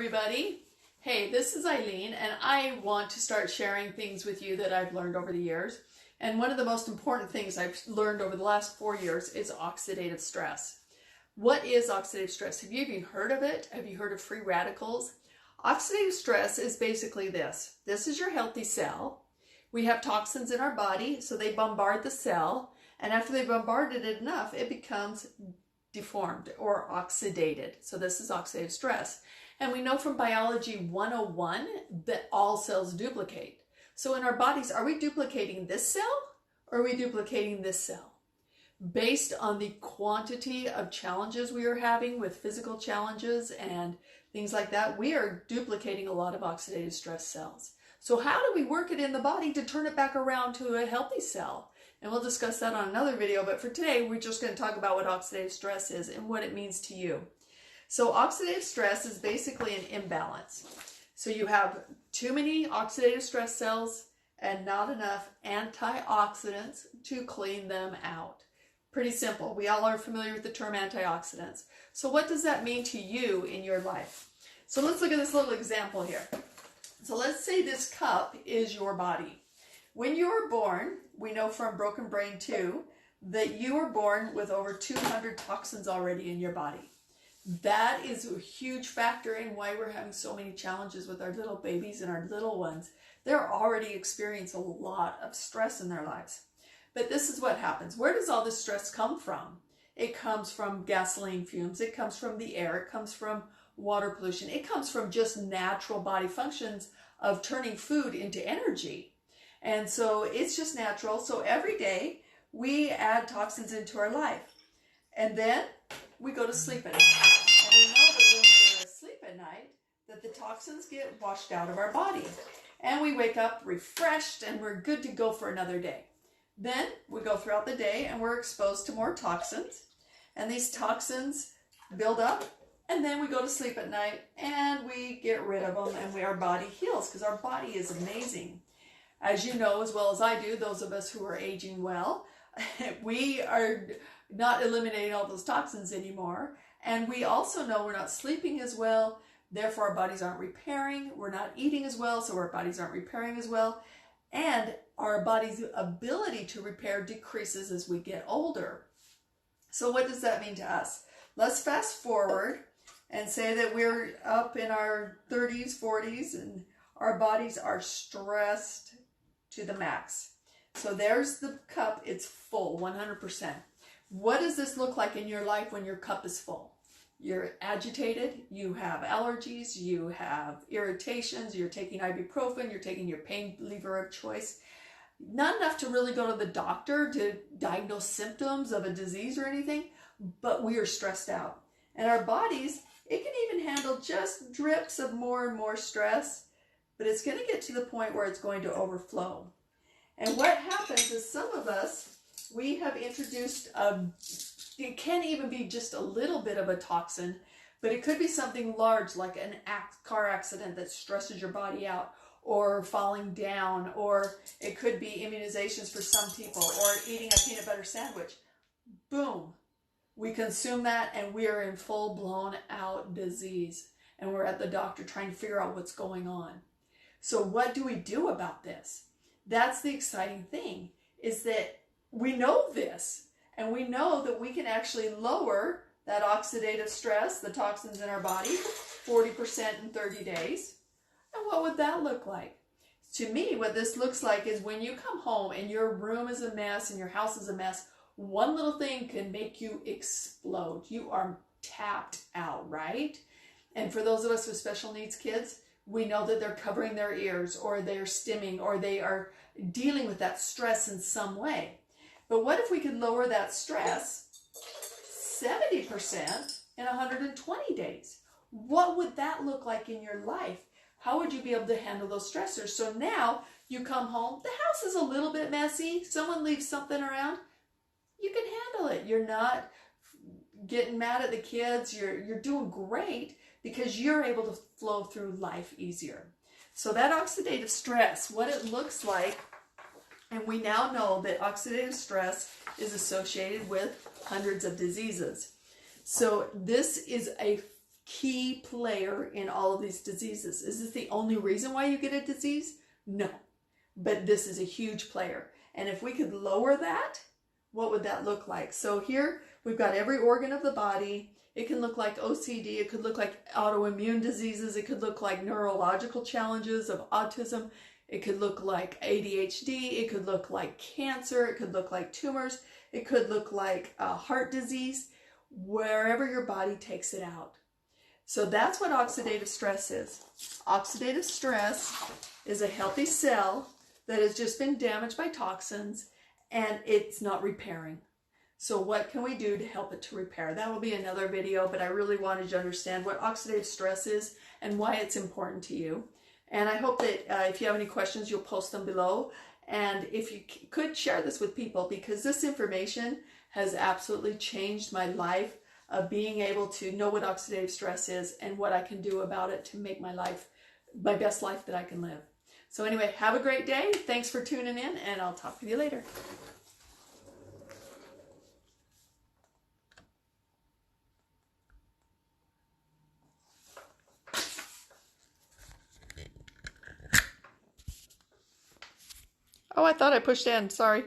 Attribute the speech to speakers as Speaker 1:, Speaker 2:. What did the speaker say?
Speaker 1: everybody. Hey, this is Eileen, and I want to start sharing things with you that I've learned over the years. And one of the most important things I've learned over the last 4 years is oxidative stress. What is oxidative stress? Have you even heard of it? Have you heard of free radicals? Oxidative stress is basically this. This is your healthy cell. We have toxins in our body, so they bombard the cell. And after they've bombarded it enough, it becomes deformed or oxidated. So this is oxidative stress. And we know from biology 101 that all cells duplicate. So in our bodies, are we duplicating this cell or are we duplicating this cell? Based on the quantity of challenges we are having with physical challenges and things like that, we are duplicating a lot of oxidative stress cells. So how do we work it in the body to turn it back around to a healthy cell? And we'll discuss that on another video, but for today, we're just going to talk about what oxidative stress is and what it means to you. So oxidative stress is basically an imbalance. So you have too many oxidative stress cells and not enough antioxidants to clean them out. Pretty simple. We all are familiar with the term antioxidants. So what does that mean to you in your life? So let's look at this little example here. So let's say this cup is your body. When you were born, we know from Broken Brain 2 that you were born with over 200 toxins already in your body. That is a huge factor in why we're having so many challenges with our little babies and our little ones. They're already experiencing a lot of stress in their lives. But this is what happens. Where does all this stress come from? It comes from gasoline fumes. It comes from the air. It comes from water pollution. It comes from just natural body functions of turning food into energy. And so it's just natural. So every day we add toxins into our life. And then we go to sleep at night. And we know that when we're asleep at night, that the toxins get washed out of our body. And we wake up refreshed and we're good to go for another day. Then we go throughout the day and we're exposed to more toxins. And these toxins build up. And then we go to sleep at night and we get rid of them and our body heals because our body is amazing. As you know as well as I do, those of us who are aging well, we are not eliminating all those toxins anymore. And we also know we're not sleeping as well. Therefore, our bodies aren't repairing. We're not eating as well, so our bodies aren't repairing as well. And our body's ability to repair decreases as we get older. So what does that mean to us? Let's fast forward and say that we're up in our 30s, 40s, and our bodies are stressed to the max. So there's the cup. It's full, 100%. What does this look like in your life when your cup is full? You're agitated, you have allergies, you have irritations, you're taking ibuprofen, you're taking your pain reliever of choice. Not enough to really go to the doctor to diagnose symptoms of a disease or anything, but we are stressed out. And our bodies, it can even handle just drips of more and more stress, but it's going to get to the point where it's going to overflow. And what happens is some of us, we have introduced, it can even be just a little bit of a toxin, but it could be something large like an car accident that stresses your body out, or falling down, or it could be immunizations for some people, or eating a peanut butter sandwich. Boom. We consume that and we are in full-blown out disease. And we're at the doctor trying to figure out what's going on. So what do we do about this? That's the exciting thing, is that we know this. And we know that we can actually lower that oxidative stress, the toxins in our body, 40% in 30 days. And what would that look like? To me, what this looks like is when you come home and your room is a mess and your house is a mess, one little thing can make you explode. You are tapped out, right? And for those of us with special needs kids, we know that they're covering their ears or they're stimming or they are dealing with that stress in some way. But what if we could lower that stress 70% in 120 days? What would that look like in your life? How would you be able to handle those stressors? So now you come home, the house is a little bit messy, someone leaves something around, you can handle it. You're not getting mad at the kids, you're doing great because you're able to flow through life easier. So that oxidative stress, what it looks like, and we now know that oxidative stress is associated with hundreds of diseases. So this is a key player in all of these diseases. Is this the only reason why you get a disease? No, but this is a huge player. And if we could lower that, what would that look like? So here we've got every organ of the body. It can look like OCD. It could look like autoimmune diseases. It could look like neurological challenges of autism. It could look like ADHD. It could look like cancer. It could look like tumors. It could look like heart disease, wherever your body takes it out. So that's what oxidative stress is. Oxidative stress is a healthy cell that has just been damaged by toxins and it's not repairing. So what can we do to help it to repair? That will be another video, but I really wanted you to understand what oxidative stress is and why it's important to you. And I hope that if you have any questions, you'll post them below. And if you could share this with people, because this information has absolutely changed my life of being able to know what oxidative stress is and what I can do about it to make my life my best life that I can live. So anyway, have a great day. Thanks for tuning in, and I'll talk with you later. Oh, I thought I pushed end. Sorry.